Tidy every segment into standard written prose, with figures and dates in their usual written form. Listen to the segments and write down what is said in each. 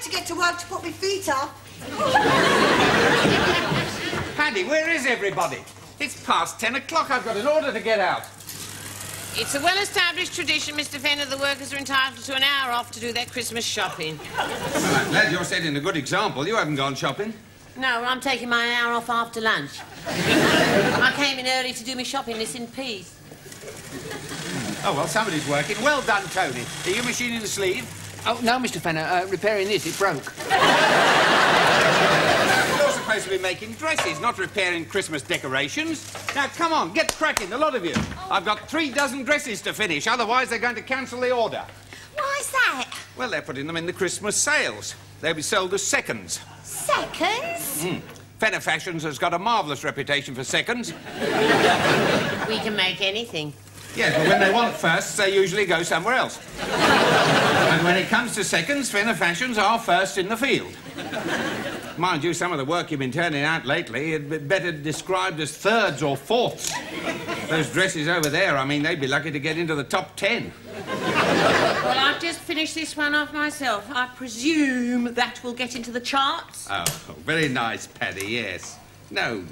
to get to work to put my feet up. Paddy, where is everybody? It's past 10 o'clock. I've got an order to get out. It's a well-established tradition, Mr. Fenner. The workers are entitled to an hour off to do their Christmas shopping. Well, I'm glad you're setting a good example. You haven't gone shopping. No, I'm taking my hour off after lunch. I came in early to do my shopping list in peace. Oh, well, somebody's working. Well done, Tony. Are you machining the sleeve? Oh, no, Mr. Fenner. Repairing this. It broke. You're supposed to be making dresses, not repairing Christmas decorations. Now, come on, get cracking, the lot of you. I've got 3 dozen dresses to finish, otherwise they're going to cancel the order. Why's that? Well, they're putting them in the Christmas sales. They'll be sold as seconds. Seconds? Fenner Fashions has got a marvellous reputation for seconds. We can make anything. Yes, but when they want firsts, they usually go somewhere else. And when it comes to seconds, Fenner Fashions are first in the field. Mind you, some of the work you've been turning out lately had been better described as thirds or fourths. Those dresses over there, I mean, they'd be lucky to get into the top 10. Well, I've just finished this one off myself. I presume that will get into the charts. Oh, very nice, Paddy, yes. No.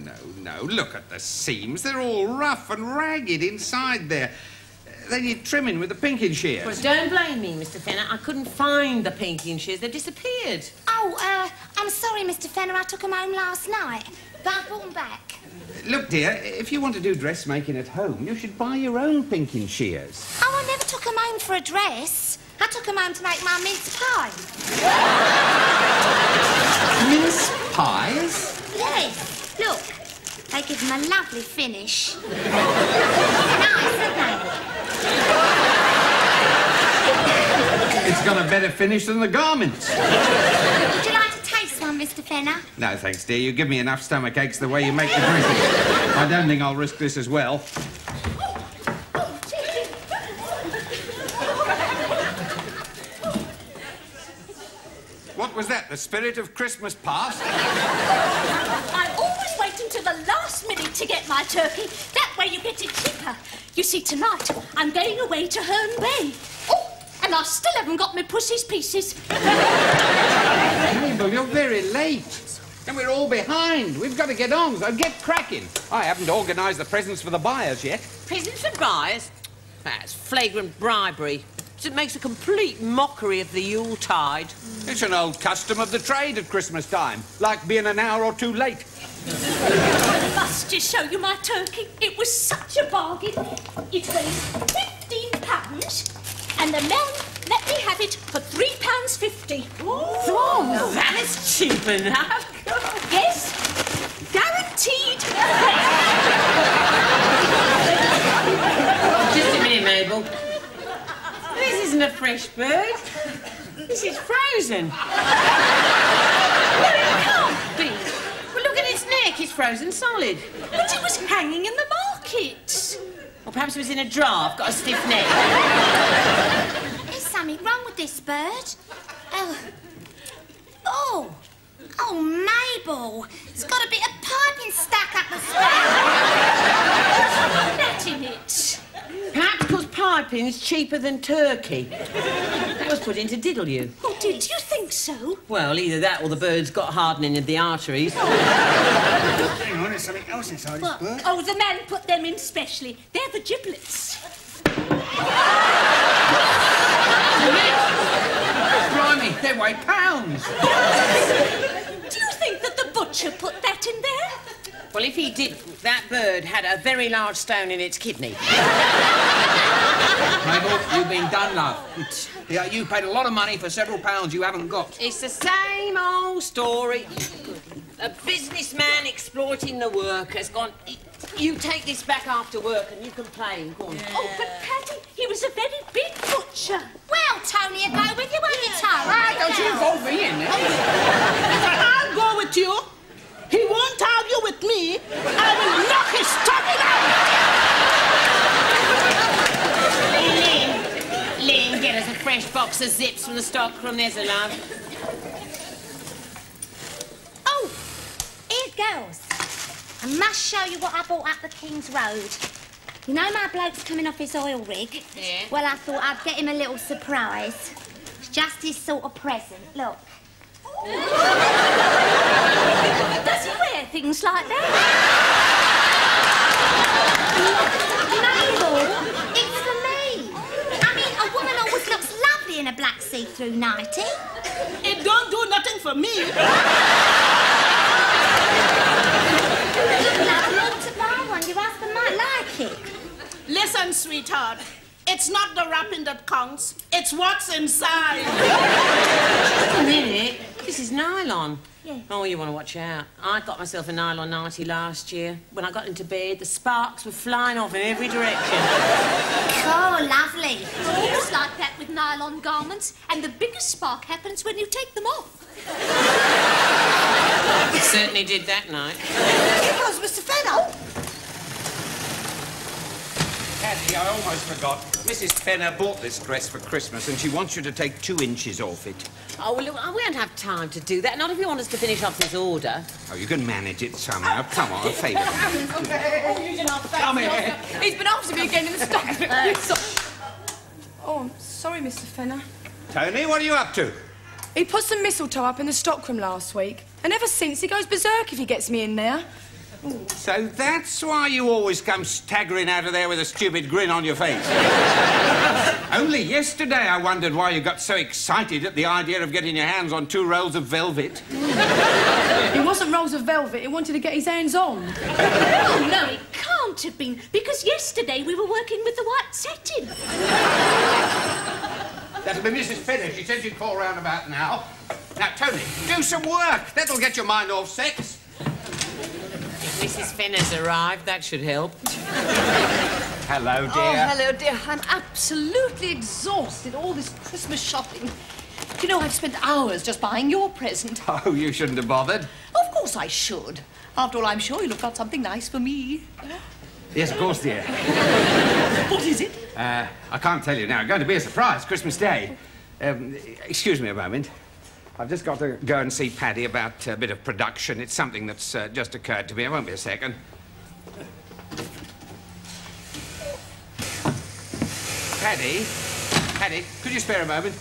Look at the seams. They're all rough and ragged inside there. They need trimming with the pinking shears. Well, don't blame me, Mr. Fenner. I couldn't find the pinking shears. They've disappeared. Oh, I'm sorry, Mr. Fenner. I took them home last night, but I brought them back. Look, dear, if you want to do dressmaking at home, you should buy your own pinking shears. Oh, I never took them home for a dress. I took them home to make my mince pie. Mince pies? Yes. Look, they give them a lovely finish. Nice, aren't they? It's got a better finish than the garments. Would you like to taste one, Mr. Fenner? No, thanks, dear. You give me enough stomach aches the way you make the dresses. I don't think I'll risk this as well. What was that? The spirit of Christmas past? I always wait until the last minute to get my turkey. That way you get it cheaper. You see, tonight I'm going away to Herne Bay. Oh, and I still haven't got my pussy's pieces. Mabel, you're very late. And we're all behind. We've got to get on, so get cracking. I haven't organised the presents for the buyers yet. Presents for buyers? That's flagrant bribery. It makes a complete mockery of the Yuletide. It's an old custom of the trade at Christmas time, like being an hour or 2 late. I must just show you my turkey. It was such a bargain. It weighs £15, and the man let me have it for £3.50. Oh, that is cheap enough. Yes, guaranteed. Just a minute, Mabel. This isn't a fresh bird. This is frozen. No, it can't be. Well, look at its neck. It's frozen solid. But it was hanging in the market. Or perhaps it was in a draft, got a stiff neck. There's something wrong with this bird. Oh, Mabel. It's got a bit of piping stuck up the spout. That in it. Perhaps because piping's cheaper than turkey. That was put in to diddle you. Oh, did you think so? Well, either that or the bird's got hardening of the arteries. Hang on, there's something else inside this bird. Oh, the man put them in specially. They're the giblets. Blimey, they weigh pounds. Do you think that the butcher put that in there? Well, if he did, that bird had a very large stone in its kidney. Mabel, you've been done, love. Yeah, you paid a lot of money for several pounds you haven't got. It's the same old story. A businessman exploiting the workers. Gone, you take this back after work and you complain. Go on. Oh, but Paddy, he was a very big butcher. Well, Tony, you go with you, won't you, Tony? Ah, don't you involve me in this. I'll go with you. He won't argue with me. I will knock his stocking out. Lynn, get us a fresh box of zips from the stockroom. There's a love. Oh, here goes. I must show you what I bought up the King's Road. You know my bloke's coming off his oil rig? Yeah. Well, I thought I'd get him a little surprise. It's just his sort of present. Look. Does he wear things like that? Mabel, it's for me. I mean, a woman always looks lovely in a black see-through nightie. It don't do nothing for me. You'd love to buy one. Your husband might like it. Listen, sweetheart. It's not the wrapping that counts. It's what's inside. Just a minute. This is nylon. Yeah. Oh, you want to watch out. I got myself a nylon nightie last year. When I got into bed, the sparks were flying off in every direction. Oh, lovely. It's always like that with nylon garments, and the biggest spark happens when you take them off. It certainly did that night. Here comes Mr. Fenner. Daddy, I almost forgot. Mrs. Fenner bought this dress for Christmas and she wants you to take 2 inches off it. Oh, well, look, we won't have time to do that. Not if you want us to finish off this order. Oh, you can manage it somehow. Come on, a favour. Come here. He's been after me again in the stock. Oh, I'm sorry, Mr. Fenner. Tony, what are you up to? He put some mistletoe up in the stockroom last week, and ever since he goes berserk if he gets me in there. So that's why you always come staggering out of there with a stupid grin on your face. Only yesterday I wondered why you got so excited at the idea of getting your hands on 2 rolls of velvet. It wasn't rolls of velvet, he wanted to get his hands on. Oh, no, it can't have been, because yesterday we were working with the white satin. That'll be Mrs. Fenner. She said she'd call round about now. Now, Tony, do some work. That'll get your mind off sex. If Mrs. Fenner's arrived, that should help. Hello, dear. Oh, hello, dear. I'm absolutely exhausted, all this Christmas shopping. You know, I've spent hours just buying your present. Oh, you shouldn't have bothered. Of course I should. After all, I'm sure you'll have got something nice for me. Yes, of course, dear. What is it? I can't tell you now. It's going to be a surprise, Christmas Day. Excuse me a moment. I've just got to go and see Paddy about a bit of production. It's something that's just occurred to me. It won't be a second. Paddy? Paddy, could you spare a moment?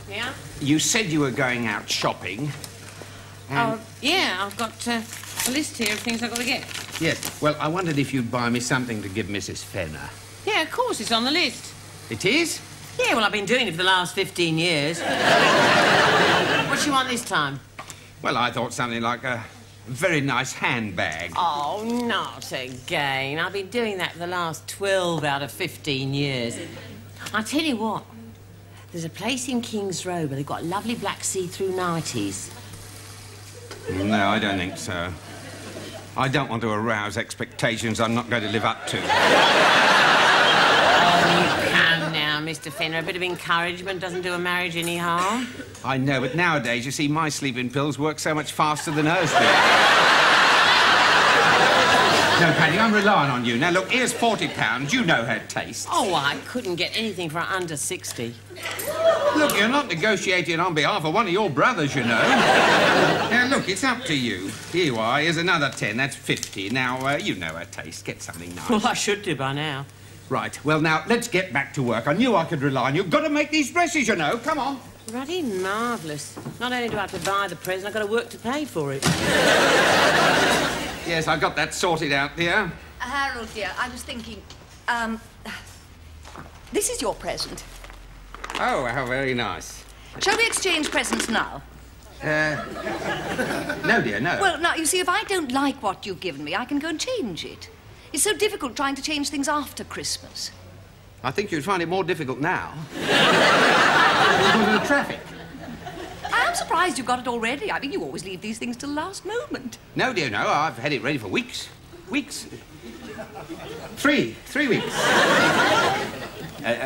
Yeah? You said you were going out shopping. And... Yeah, I've got a list here of things I've got to get. Yes. Well, I wondered if you'd buy me something to give Mrs. Fenner. Yeah, of course, it's on the list. It is? Yeah, well, I've been doing it for the last 15 years. What do you want this time? Well, I thought something like a very nice handbag. Oh, not again. I've been doing that for the last 12 out of 15 years. I tell you what, there's a place in King's Road where they've got lovely black see-through nighties. No, I don't think so. I don't want to arouse expectations I'm not going to live up to. Oh, you can now, Mr. Fenner. A bit of encouragement doesn't do a marriage any harm. I know, but nowadays, you see, my sleeping pills work so much faster than hers do. No, Paddy, I'm relying on you. Now, look, here's £40. You know her taste. Oh, I couldn't get anything for under 60. Look, you're not negotiating on behalf of one of your brothers, you know. Now, look, it's up to you. Here you are. Here's another 10. That's 50. Now, you know her taste. Get something nice. Well, I should do by now. Right. Well, now, let's get back to work. I knew I could rely on you. Got to make these dresses, you know. Come on. Bloody marvellous. Not only do I have to buy the present, I've got to work to pay for it. Yes, I got that sorted out, dear. Harold, dear, I was thinking, this is your present. Oh, how very nice. Shall we exchange presents now? No, dear, no. Well, now, you see, if I don't like what you've given me, I can go and change it. It's so difficult trying to change things after Christmas. I think you'd find it more difficult now. Because of the traffic. I am surprised you got it already. I mean, you always leave these things till the last moment. No, dear, no. I've had it ready for weeks. Weeks. 3 weeks.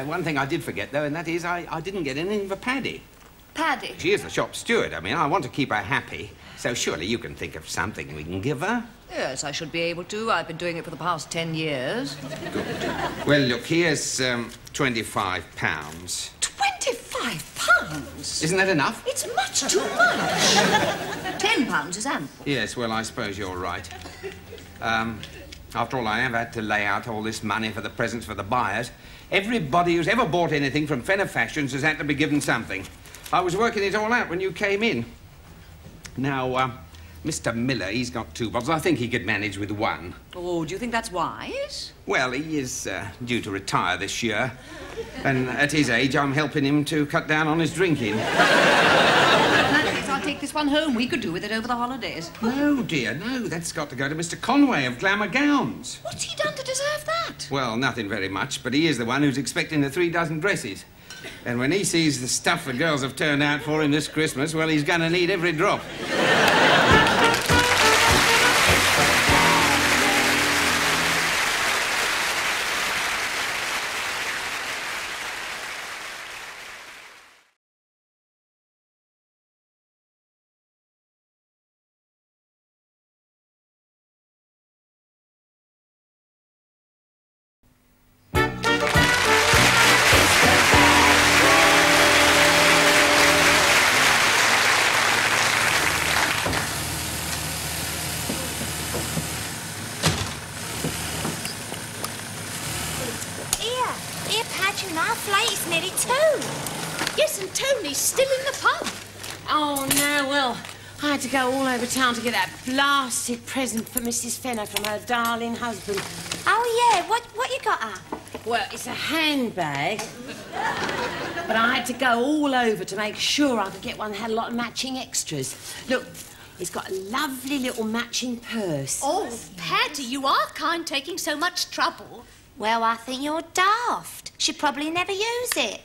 One thing I did forget, though, and that is I didn't get anything for Paddy. Paddy? She is the shop steward. I mean, I want to keep her happy. So surely you can think of something we can give her. Yes, I should be able to. I've been doing it for the past 10 years. Good. Well, look, here's £25. £25? Isn't that enough? It's much too much. £10 is ample. Yes, well, I suppose you're right. After all, I have had to lay out all this money for the presents for the buyers. Everybody who's ever bought anything from Fenner Fashions has had to be given something. I was working it all out when you came in. Now, Mr. Miller, he's got 2 bottles. I think he could manage with 1. Oh, do you think that's wise? Well, he is due to retire this year. And at his age, I'm helping him to cut down on his drinking. In that case, I'll take this one home. We could do with it over the holidays. No, dear, no. That's got to go to Mr. Conway of Glamour Gowns. What's he done to deserve that? Well, nothing very much, but he is the one who's expecting the 3 dozen dresses. And when he sees the stuff the girls have turned out for him this Christmas, well, he's going to need every drop. Yes, and Tony's still in the pub. Oh, no, well, I had to go all over town to get that blasted present for Mrs. Fenner from her darling husband. Oh, yeah, what you got her? Well, it's a handbag. But I had to go all over to make sure I could get one that had a lot of matching extras. Look, it's got a lovely little matching purse. Oh, Paddy, you are kind taking so much trouble. Well, I think you're daft. She'd probably never use it.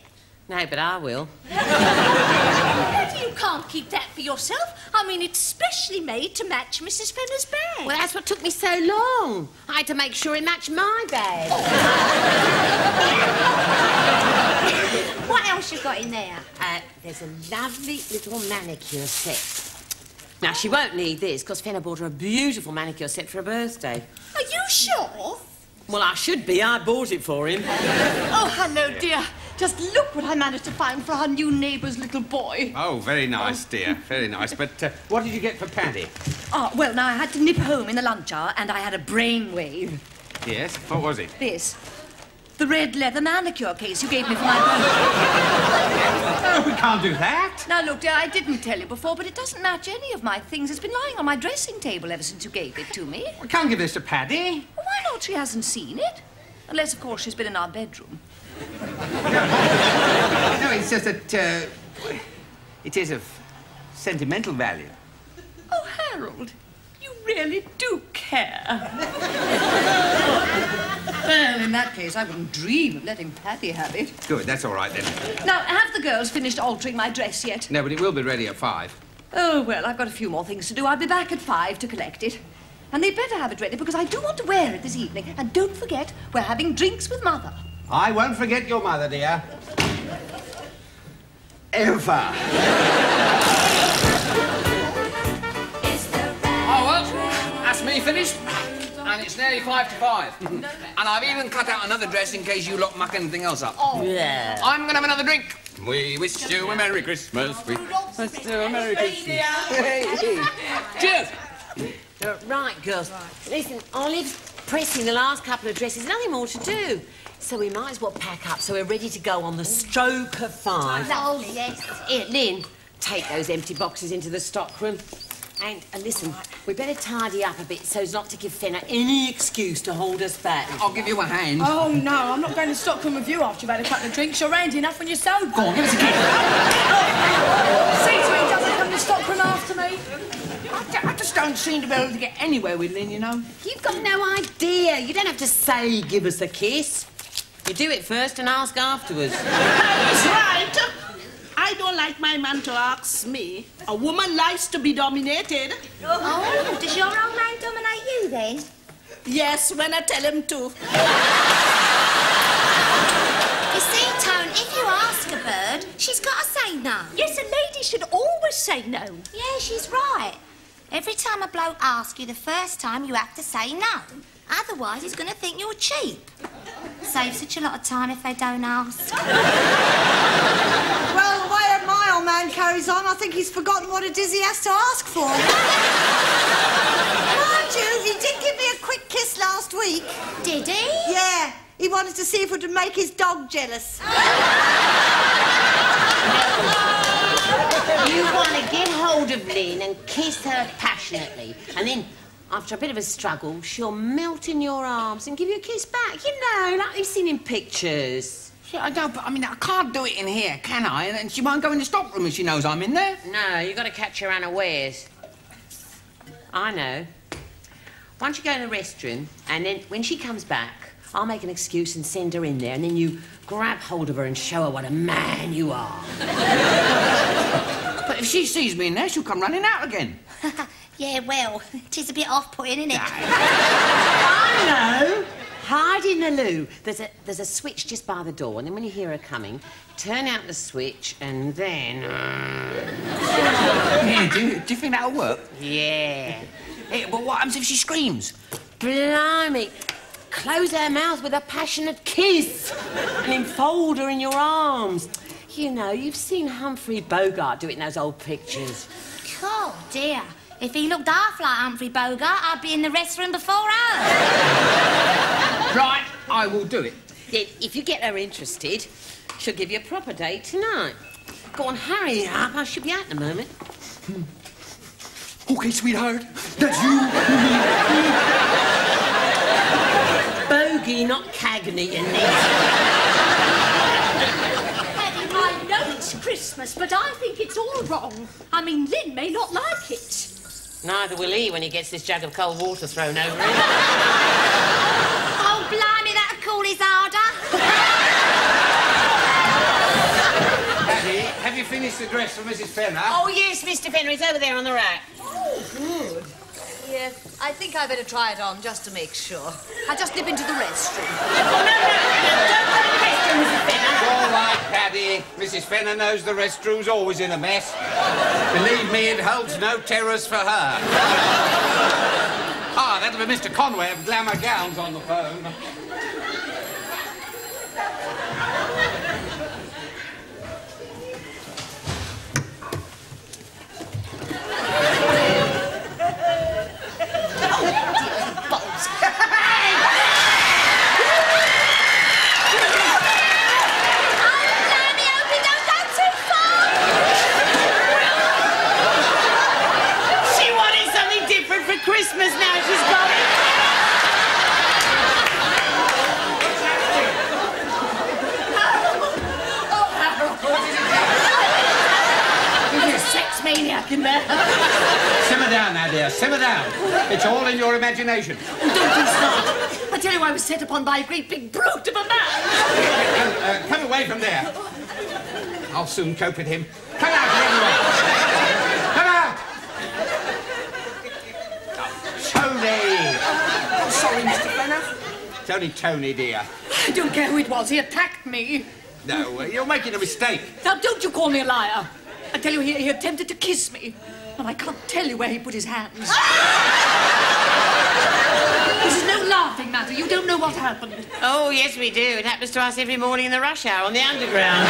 No, but I will. Paddy, you can't keep that for yourself. I mean, it's specially made to match Mrs. Fenner's bag. Well, that's what took me so long. I had to make sure it matched my bag. What else you got in there? There's a lovely little manicure set. Now, she won't need this, because Fenner bought her a beautiful manicure set for her birthday. Are you sure? Well, I should be. I bought it for him. Oh, hello, dear. Just look what I managed to find for our new neighbour's little boy. Oh, very nice, dear. Very nice. But what did you get for Paddy? Oh, well, now, I had to nip home in the lunch hour, and I had a brainwave. Yes? What was it? This. The red leather manicure case you gave me for my birthday. Oh, we can't do that. Now, look, dear, I didn't tell you before, but it doesn't match any of my things. It's been lying on my dressing table ever since you gave it to me. We can't give this to Paddy. Well, why not? She hasn't seen it. Unless, of course, she's been in our bedroom. No, it's just that, it is of sentimental value. Oh, Harold, you really do care. Well, in that case, I wouldn't dream of letting Paddy have it. Good, that's all right, then. Now, have the girls finished altering my dress yet? No, but it will be ready at 5. Oh, well, I've got a few more things to do. I'll be back at 5 to collect it. And they'd better have it ready, because I do want to wear it this evening. And don't forget, we're having drinks with Mother. I won't forget your mother, dear. Ever. Oh, well, that's me finished. And it's nearly 5 to 5. And I've even cut out another dress in case you lot muck anything else up. Oh, yeah. I'm going to have another drink. We wish you a Merry Christmas. We wish you a Merry Christmas. Hey. Cheers. Right, girls. Listen, Olive's pressing the last couple of dresses. Nothing more to do. So we might as well pack up so we're ready to go on the stroke of 5. Oh, yes. Here, Lynn, take those empty boxes into the stockroom. And listen, we better tidy up a bit so as not to give Fenner any excuse to hold us back. I'll give you a hand. Oh, no, I'm not going to stockroom with you after you've had a couple of drinks. You're handy enough when you're sober. Go on, give us a kick. See to it he doesn't come to stockroom after me. I just don't seem to be able to get anywhere with Lynn, you know. You've got no idea. You don't have to say, give us a kiss. You do it first and ask afterwards. That's right. I don't like my man to ask me. A woman likes to be dominated. Oh, does your old man dominate you, then? Yes, when I tell him to. You see, Tone, if you ask a bird, she's got to say no. Yes, a lady should always say no. Yeah, she's right. Every time a bloke asks you the first time, you have to say no. Otherwise, he's going to think you're cheap. Saves such a lot of time if they don't ask. Well, the way my old man carries on, I think he's forgotten what it is he has to ask for. Mind you, he did give me a quick kiss last week. Did he? Yeah, he wanted to see if it would make his dog jealous. You want to get hold of Lynn and kiss her passionately, and then, after a bit of a struggle, she'll melt in your arms and give you a kiss back. You know, like you've seen in pictures. Yeah, I know, but I mean, I can't do it in here, can I? And she won't go in the stockroom if she knows I'm in there. No, you've got to catch her unawares. I know. Once you go in the restroom, and then when she comes back, I'll make an excuse and send her in there, and then you grab hold of her and show her what a man you are. But if she sees me in there, she'll come running out again. Yeah, well, it is a bit off-putting, isn't it? I know. Hide in the loo. There's a switch just by the door, and then when you hear her coming, turn out the switch, and then... Yeah, do you think that'll work? Yeah. Hey, but what happens if she screams? Blimey. Close her mouth with a passionate kiss and enfold her in your arms. You know, you've seen Humphrey Bogart do it in those old pictures. Oh, dear. If he looked half like Humphrey Bogart, I'd be in the restroom before her. Right, I will do it. If you get her interested, she'll give you a proper date tonight. Go on, hurry up. I should be out in a moment. OK, sweetheart. That's you. Bogey, not Cagney, you need. Daddy, I know it's Christmas, but I think it's all wrong. I mean, Lynn may not like it. Neither will he when he gets this jug of cold water thrown over him. Oh, blimey, that'll cool his ardour. Daddy, have you finished the dress for Mrs. Fenner? Oh, yes, Mr. Fenner, it's over there on the rack. Oh, good. Yeah, I think I better try it on just to make sure. I'll just nip into the restroom. Oh, no, don't go to the restroom, Mrs. Fenner. All right, Paddy. Mrs. Fenner knows the restroom's always in a mess. Believe me, it holds no terrors for her. Ah, that'll be Mr. Conway of Glamour Gowns on the phone. Christmas now she's got it. There's a sex maniac in there. Simmer down now, dear. Simmer down. It's all in your imagination. Don't you start. I tell you I was set upon by a great big brute of a man. Come away from there. I'll soon cope with him. Come out, everyone. Come out. Tony! I'm sorry, Mr. Fenner. It's only Tony, dear. I don't care who it was. He attacked me. No, you're making a mistake. Now, don't you call me a liar. I tell you, he attempted to kiss me. And I can't tell you where he put his hands. This is no laughing matter. You don't know what happened. Oh, yes, we do. It happens to us every morning in the rush hour on the underground.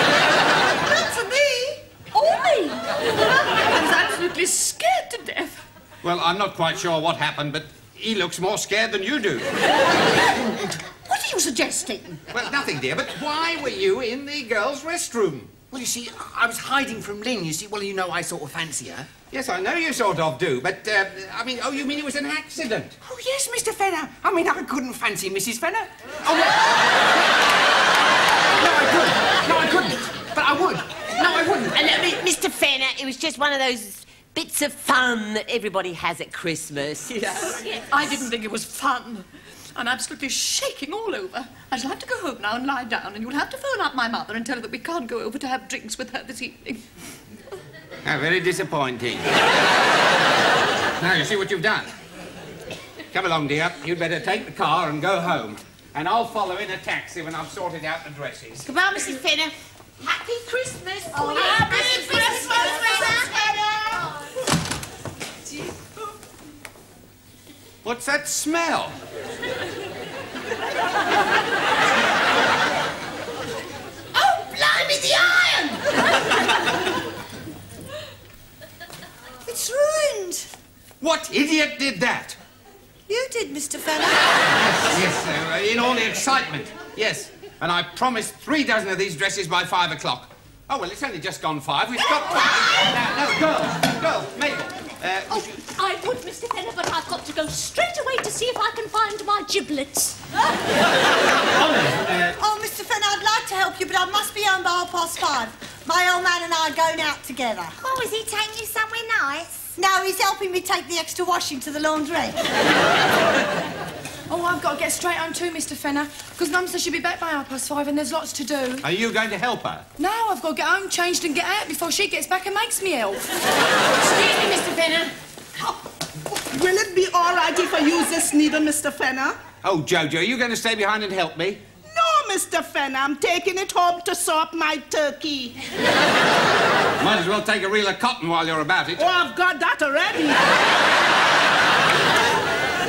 Not for me. Only. I was absolutely scared to death. Well, I'm not quite sure what happened, but he looks more scared than you do. What are you suggesting? Well, nothing, dear, but why were you in the girls' restroom? Well, you see, I was hiding from Lynn, you see. Well, you know, I sort of fancy her. Yes, I know you sort of do, but, I mean, oh, you mean it was an accident? Oh, yes, Mr. Fenner. I mean, I couldn't fancy Mrs. Fenner. Oh, no. No, I couldn't. But I would. No, I wouldn't. Mr. Fenner, it was just one of those bits of fun that everybody has at Christmas. Yes. I didn't think it was fun. I'm absolutely shaking all over. I shall have to go home now and lie down, and you'll have to phone up my mother and tell her that we can't go over to have drinks with her this evening. How very disappointing. Now, you see what you've done. Come along, dear. You'd better take the car and go home. And I'll follow in a taxi when I've sorted out the dresses. Goodbye, Mrs. Fenner. Happy Christmas. Oh, happy Christmas, What's that smell? Oh, blimey, the iron! It's ruined. What idiot did that? You did, Mr. Fenner. Yes, in all the excitement. Yes. And I promised 3 dozen of these dresses by 5 o'clock. Oh, well, it's only just gone 5. We've got time. No, girls, Mabel. I would, Mr. Fenner, but I've got to go straight away to see if I can find my giblets. Oh, Mr. Fenner, I'd like to help you, but I must be home by 5:30. My old man and I are going out together. Oh, is he taking you somewhere nice? No, he's helping me take the extra washing to the laundry. Oh, I've got to get straight home too, Mr. Fenner, because Mum says she'll be back by 5:30 and there's lots to do. Are you going to help her? No, I've got to get home, changed and get out before she gets back and makes me help. Excuse me, Mr. Fenner. Will it be all right if I use this needle, Mr. Fenner? Oh, Jojo, are you going to stay behind and help me? No, Mr. Fenner, I'm taking it home to sew up my turkey. Might as well take a reel of cotton while you're about it. Oh, I've got that already.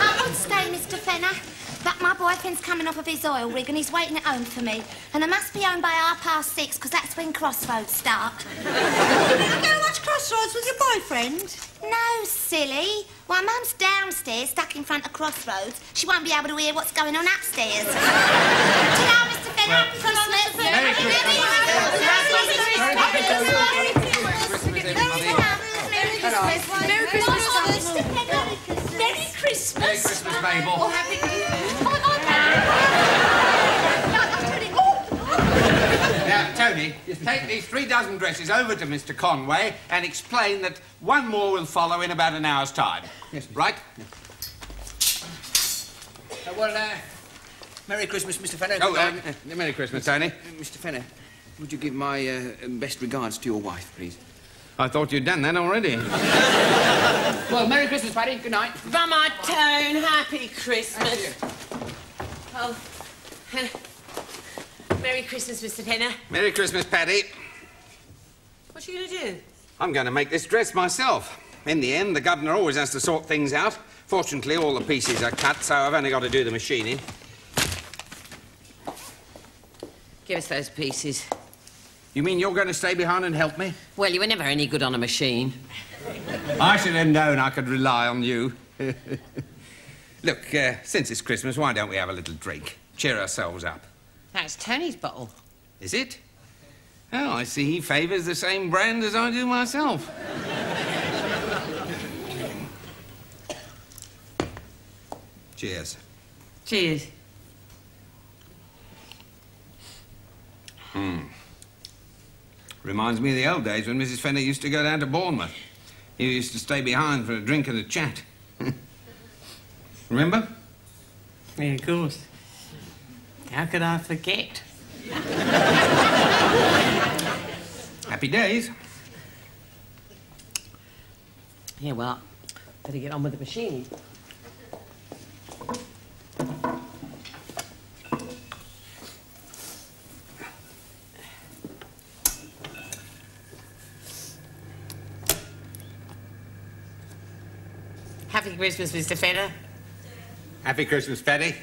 I would stay, Mr. Fenner, but my boyfriend's coming off of his oil rig and he's waiting at home for me. And I must be home by 6:30, because that's when Crossroads start. You're going to watch Crossroads with your boyfriend? No, silly. While Mum's downstairs, stuck in front of Crossroads, she won't be able to hear what's going on upstairs. Ta-ra, Mr. Fenner. Happy Christmas. Merry Merry Christmas. Merry Christmas, Mabel. Oh, happy Christmas. Now, Tony, take these 3 dozen dresses over to Mr. Conway and explain that one more will follow in about an hour's time. Yes. Right? Merry Christmas, Mr. Fenner. Oh, Merry Christmas, Tony. Mr. Fenner, would you give my best regards to your wife, please? I thought you'd done that already. Well, Merry Christmas, Paddy. Good night. Mama Tone, happy Christmas. Oh, Merry Christmas, Mr. Fenner. Merry Christmas, Paddy. What are you going to do? I'm going to make this dress myself. In the end, the governor always has to sort things out. Fortunately, all the pieces are cut, so I've only got to do the machining. Give us those pieces. You mean you're going to stay behind and help me? Well, you were never any good on a machine. I should have known I could rely on you. Look, since it's Christmas, why don't we have a little drink? Cheer ourselves up. That's Tony's bottle. Is it? Oh, I see he favours the same brand as I do myself. Cheers. Cheers. Reminds me of the old days when Mrs. Fenner used to go down to Bournemouth. You used to stay behind for a drink and a chat. Remember? Yeah, of course. How could I forget? Happy days. Yeah, well, better get on with the machine. Happy Christmas, Mr. Fenner. Happy Christmas, Paddy.